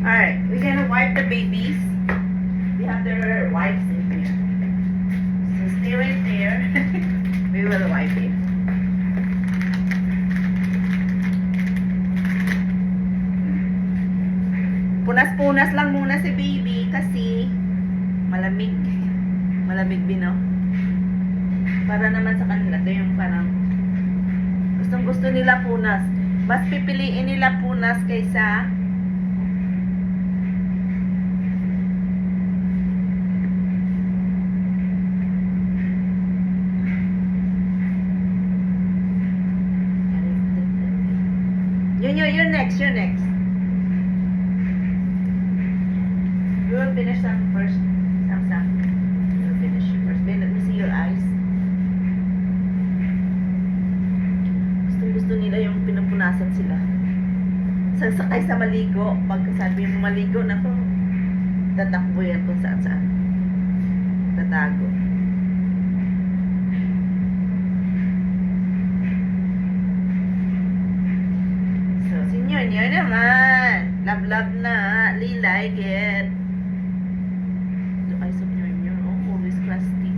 Alright, we're gonna wipe the babies. We have their wipes in here. So stay right there. We will wipe it. Punas-punas lang muna si baby kasi malamig. Malamig din, no? Para naman sa kanila, ito yung parang gustong gusto nila punas. Mas pipiliin nila punas kaysa you're next, you're next. We will finish some first. Some. We'll finish first. Then let me see your eyes. Gusto nila yung pinupunasan sila. Sasakay sa maligo. Pag sabi mo maligo na to, tatakbo yan kung saan saan. Tatago. So, senior naman. Love na. Lee like it. The eyes of Nyor. Oh, always crusty.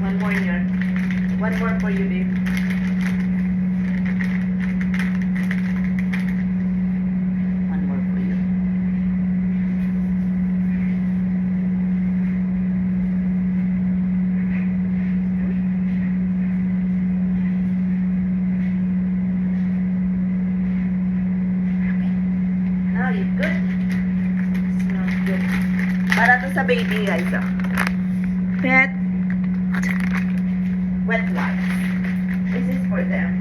One more, Nyor. One more for you, babe. One more for you. Now you're good. Smells good. Para to sa baby, guys. Pet wet wipes. This is for them.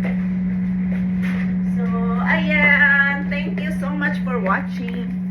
So, ayan. Thank you so much for watching.